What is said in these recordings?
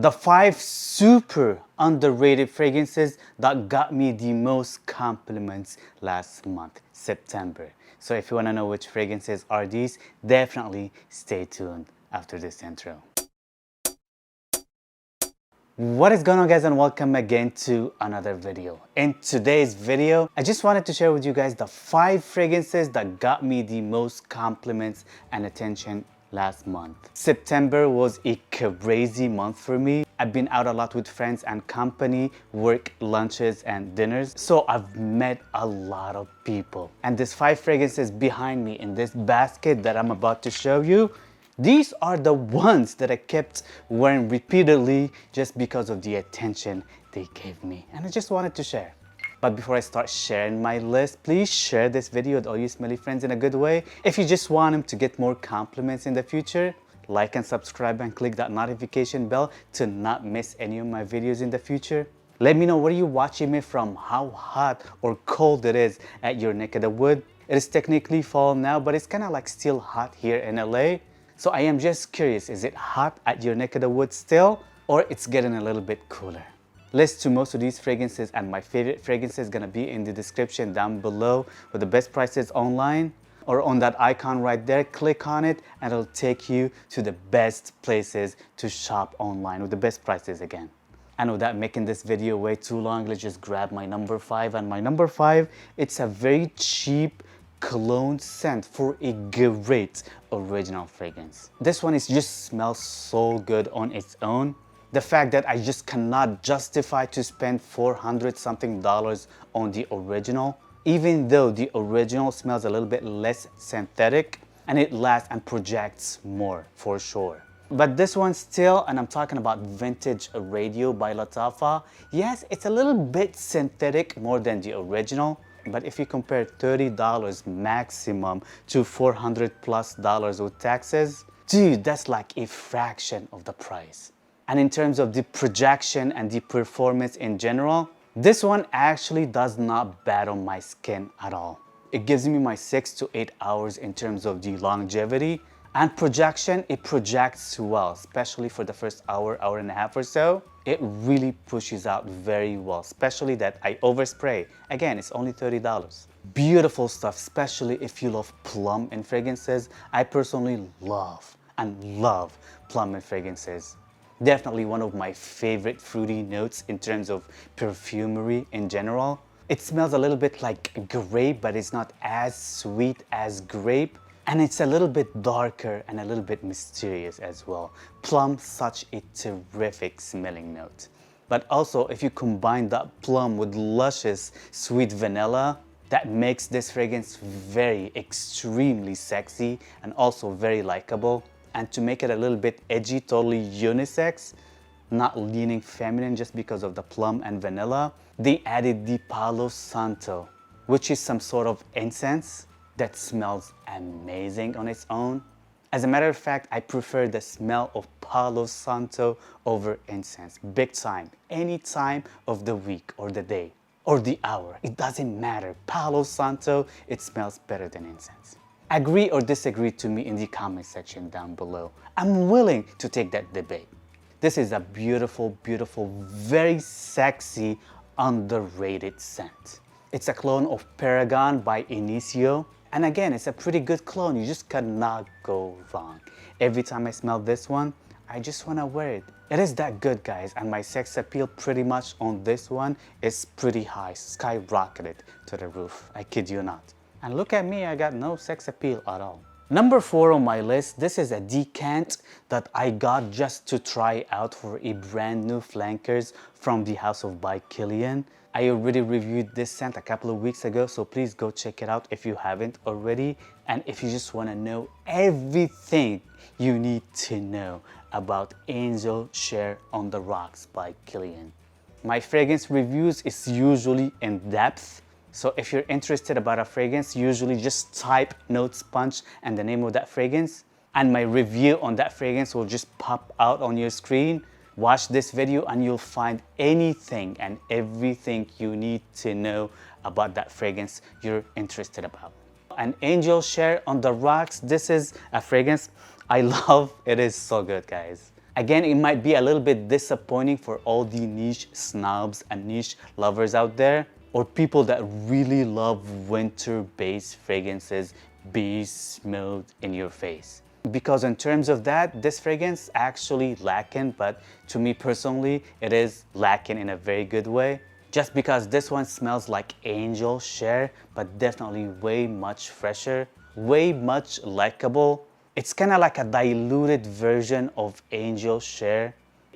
The 5 super underrated fragrances that got me the most compliments last month, September. So if you want to know which fragrances are these, definitely stay tuned after this intro. What is going on, guys, and welcome again to another video. In today's video, I just wanted to share with you guys the 5 fragrances that got me the most compliments and attention last month. September was a crazy month for me. I've been out a lot with friends and company, work, lunches, and dinners. So I've met a lot of people. And these 5 fragrances behind me in this basket that I'm about to show you, these are the ones that I kept wearing repeatedly just because of the attention they gave me. And I just wanted to share. But before I start sharing my list, please share this video with all you smelly friends in a good way. If you just want them to get more compliments in the future, like and subscribe and click that notification bell to not miss any of my videos in the future. Let me know where you're watching me from, how hot or cold it is at your neck of the wood. It is technically fall now, but it's kind of like still hot here in LA. So I am just curious, is it hot at your neck of the woods still, or it's getting a little bit cooler? List to most of these fragrances and my favorite fragrances gonna be in the description down below with the best prices online, or on that icon right there. Click on it and it'll take you to the best places to shop online with the best prices again. And without making this video way too long, let's just grab my number 5. And my number 5, it's a very cheap cologne scent for a great original fragrance. This one is just smells so good on its own. The fact that I just cannot justify to spend $400 something on the original, even though the original smells a little bit less synthetic and it lasts and projects more for sure. But this one still, and I'm talking about Vintage Radio by Lattafa, yes, it's a little bit synthetic more than the original. But if you compare $30 maximum to $400+ with taxes, dude, that's like a fraction of the price. And in terms of the projection and the performance in general, this one actually does not bad on my skin at all. It gives me my 6 to 8 hours in terms of the longevity. And projection, it projects well, especially for the first hour and a half or so. It really pushes out very well, especially that I overspray. Again, it's only $30. Beautiful stuff, especially if you love plum in fragrances. I personally love plum in fragrances. Definitely one of my favorite fruity notes in terms of perfumery in general. It smells a little bit like grape, but it's not as sweet as grape. And it's a little bit darker and a little bit mysterious as well. Plum, such a terrific smelling note. But also, if you combine that plum with luscious sweet vanilla, that makes this fragrance very extremely sexy and also very likable. And to make it a little bit edgy, totally unisex, not leaning feminine just because of the plum and vanilla, they added the Palo Santo, which is some sort of incense that smells amazing on its own. As a matter of fact, I prefer the smell of Palo Santo over incense, big time, any time of the week or the day or the hour. It doesn't matter. Palo Santo, it smells better than incense. Agree or disagree to me in the comment section down below. I'm willing to take that debate. This is a beautiful, beautiful, very sexy, underrated scent. It's a clone of Paragon by Inicio. And again, it's a pretty good clone. You just cannot go wrong. Every time I smell this one, I just want to wear it. It is that good, guys. And my sex appeal pretty much on this one is pretty high, skyrocketed to the roof. I kid you not. And look at me, I got no sex appeal at all. Number 4 on my list, this is a decant that I got just to try out for a brand new flankers from the House of by Kilian. I already reviewed this scent a couple of weeks ago, so please go check it out if you haven't already. And if you just want to know everything you need to know about Angel Share on the Rocks by Kilian. My fragrance reviews is usually in depth. So if you're interested about a fragrance, usually just type Note Sponge and the name of that fragrance, and my review on that fragrance will just pop out on your screen. Watch this video and you'll find anything and everything you need to know about that fragrance you're interested about. An Angel Share on the Rocks, this is a fragrance I love. It is so good, guys. Again, it might be a little bit disappointing for all the niche snobs and niche lovers out there, or people that really love winter-based fragrances be smooth in your face. Because in terms of that, this fragrance actually lacking, but to me personally, it is lacking in a very good way. Just because this one smells like angel share, but definitely way much fresher, way much likable. It's kind of like a diluted version of angel share,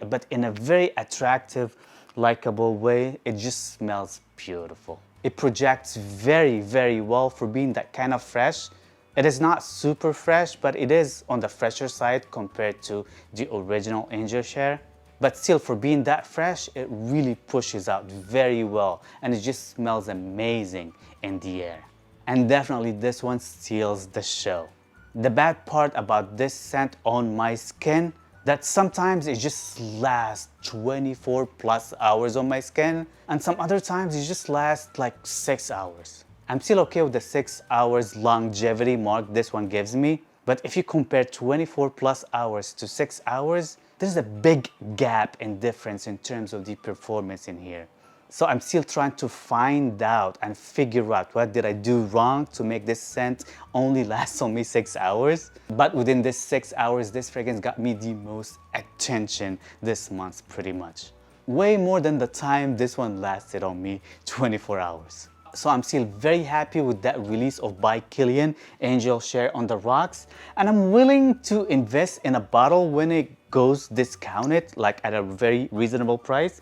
but in a very attractive, likable way. It just smells beautiful. It projects very, very well for being that kind of fresh. It is not super fresh, but it is on the fresher side compared to the original angel share. But still, for being that fresh, it really pushes out very well, and it just smells amazing in the air. And definitely this one steals the show. The bad part about this scent on my skin, that sometimes it just lasts 24 plus hours on my skin, and some other times it just lasts like 6 hours. I'm still okay with the 6 hours longevity mark this one gives me, but if you compare 24 plus hours to 6 hours, there's a big gap in difference in terms of the performance in here. So I'm still trying to find out and figure out what did I do wrong to make this scent only last only 6 hours. But within this 6 hours, this fragrance got me the most attention this month pretty much. Way more than the time this one lasted on me, 24 hours. So I'm still very happy with that release of by Kilian Angel Share on the Rocks, and I'm willing to invest in a bottle when it goes discounted, like at a very reasonable price,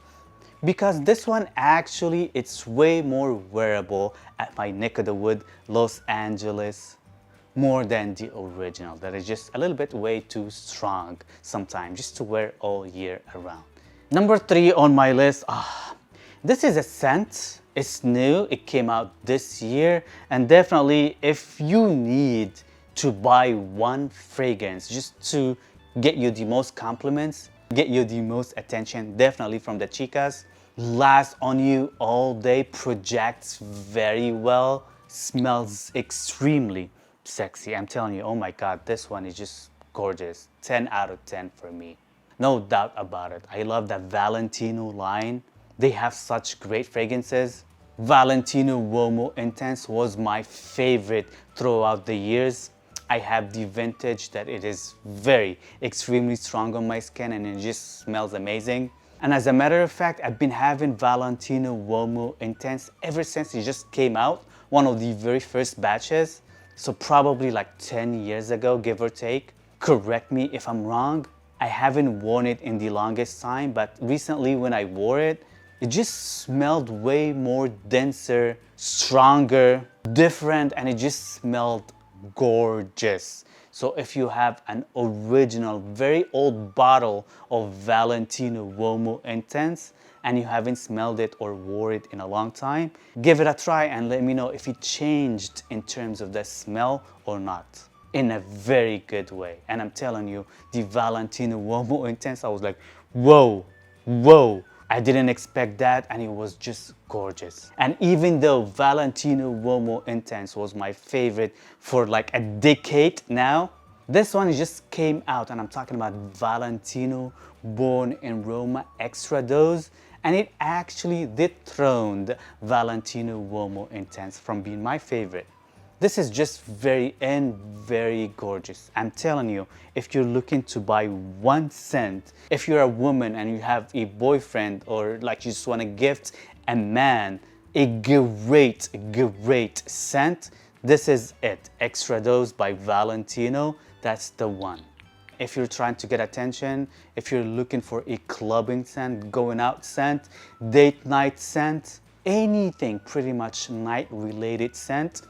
because this one actually it's way more wearable at my neck of the wood, Los Angeles, more than the original. That is just a little bit way too strong sometimes just to wear all year around. Number 3 on my list, this is a scent. It's new, it came out this year, and definitely if you need to buy one fragrance just to get you the most compliments, get you the most attention, definitely from the chicas, lasts on you all day, projects very well, smells extremely sexy. I'm telling you, oh my god, this one is just gorgeous. 10 out of 10 for me. No doubt about it. I love the Valentino line. They have such great fragrances. Valentino Uomo Intense was my favorite throughout the years. I have the vintage that it is very extremely strong on my skin and it just smells amazing. And as a matter of fact, I've been having Valentino Uomo Intense ever since it just came out, one of the very first batches. So probably like 10 years ago, give or take. Correct me if I'm wrong. I haven't worn it in the longest time, but recently when I wore it, it just smelled way more denser, stronger, different, and it just smelled gorgeous. So if you have an original, very old bottle of Valentino Uomo Intense and you haven't smelled it or wore it in a long time, give it a try and let me know if it changed in terms of the smell or not. In a very good way. And I'm telling you, the Valentino Uomo Intense, I was like, whoa, whoa. I didn't expect that, and it was just gorgeous. And even though Valentino Uomo Intense was my favorite for like a decade now, this one just came out, and I'm talking about Valentino Born in Roma Extra Dose, and it actually dethroned Valentino Uomo Intense from being my favorite. This is just very gorgeous. I'm telling you, if you're looking to buy one scent, if you're a woman and you have a boyfriend or like you just want to gift a man a great scent, this is it. Extra Dose by Valentino, that's the one. If you're trying to get attention, if you're looking for a clubbing scent, going out scent, date night scent, anything pretty much night related scent,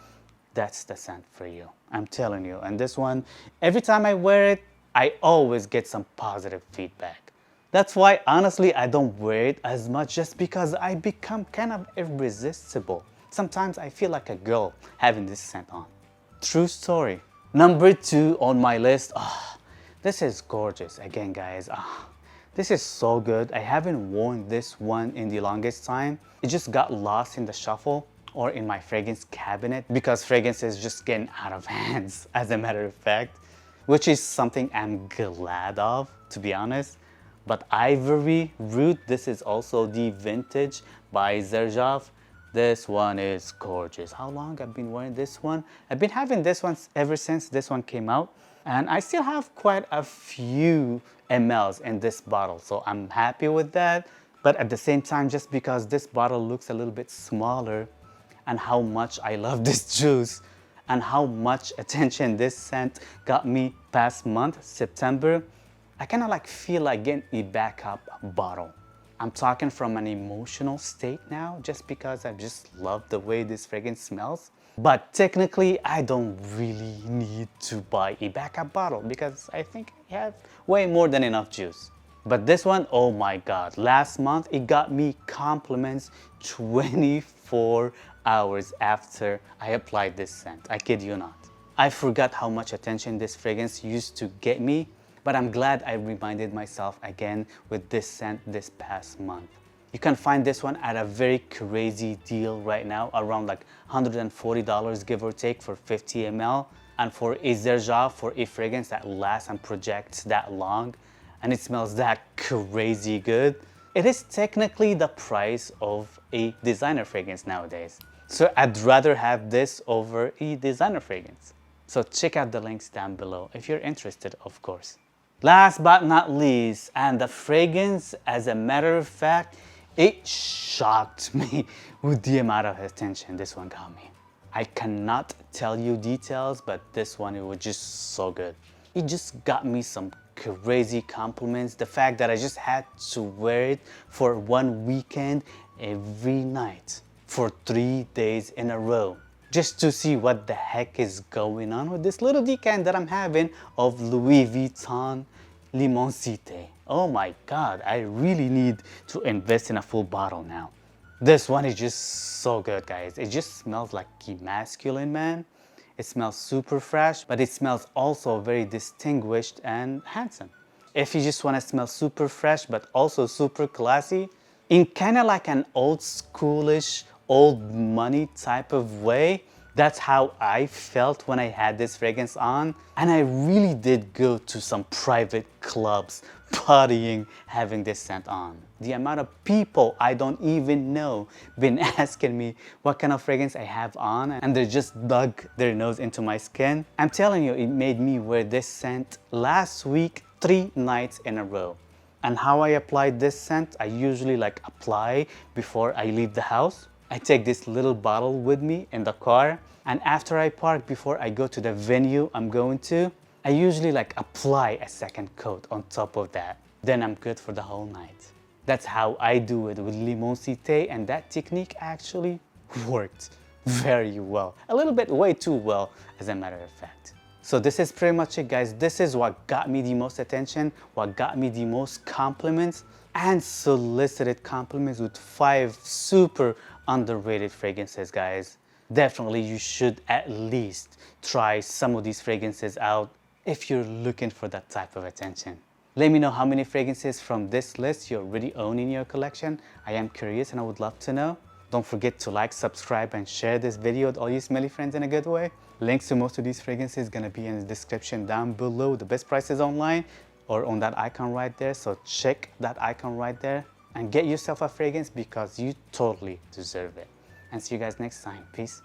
that's the scent for you. I'm telling you. And this one, every time I wear it, I always get some positive feedback. That's why, honestly, I don't wear it as much just because I become kind of irresistible. Sometimes I feel like a girl having this scent on. True story. Number 2 on my list. This is gorgeous. Again, guys, this is so good. I haven't worn this one in the longest time. It just got lost in the shuffle or in my fragrance cabinet because fragrance is just getting out of hands, as a matter of fact. which is something I'm glad of, to be honest. But Ivory Root, this is also the vintage by xerjoff. This one is gorgeous. How long I've been wearing this one? I've been having this one ever since this one came out. And I still have quite a few mLs in this bottle, so I'm happy with that. But at the same time, just because this bottle looks a little bit smaller, and how much I love this juice, and how much attention this scent got me past month, September, I kind of like feel like getting a backup bottle. I'm talking from an emotional state now, just because I just love the way this fragrance smells. But technically, I don't really need to buy a backup bottle because I think I have way more than enough juice. But this one, oh my God, last month it got me compliments 24 hours after I applied this scent. I kid you not. I forgot how much attention this fragrance used to get me, but I'm glad I reminded myself again with this scent this past month. You can find this one at a very crazy deal right now, around like $140 give or take for 50 ml. And for a xerjoff, for a fragrance that lasts and projects that long, and it smells that crazy good, it is technically the price of a designer fragrance nowadays. So I'd rather have this over a designer fragrance. So check out the links down below if you're interested, of course. Last but not least, and the fragrance, as a matter of fact, it shocked me with the amount of attention this one got me. I cannot tell you details, but this one, it was just so good. It just got me some crazy compliments. The fact that I just had to wear it for one weekend every night for 3 days in a row, just to see what the heck is going on with this little decant that I'm having of Louis Vuitton Limoncite. Oh my God, I really need to invest in a full bottle now. This one is just so good, guys. It just smells like a masculine man. It smells super fresh, but it smells also very distinguished and handsome. If you just want to smell super fresh, but also super classy, in kind of like an old schoolish, old money type of way, that's how I felt when I had this fragrance on. And I really did go to some private clubs, partying, having this scent on. The amount of people I don't even know been asking me what kind of fragrance I have on, and they just dug their nose into my skin. I'm telling you, it made me wear this scent last week 3 nights in a row. And how I applied this scent, I usually like apply before I leave the house. I take this little bottle with me in the car, and after I park, before I go to the venue I'm going to, I usually like apply a second coat on top of that. Then I'm good for the whole night. That's how I do it with Limoncite, and that technique actually worked very well. A little bit way too well, as a matter of fact. So this is pretty much it, guys. This is what got me the most attention, what got me the most compliments, and solicited compliments with 5 super underrated fragrances, guys. Definitely you should at least try some of these fragrances out if you're looking for that type of attention. Let me know how many fragrances from this list you already own in your collection. I am curious and I would love to know. Don't forget to like, subscribe, and share this video with all you smelly friends in a good way. Links to most of these fragrances gonna be in the description down below. The best prices online or on that icon right there. So check that icon right there and get yourself a fragrance because you totally deserve it. And see you guys next time. Peace.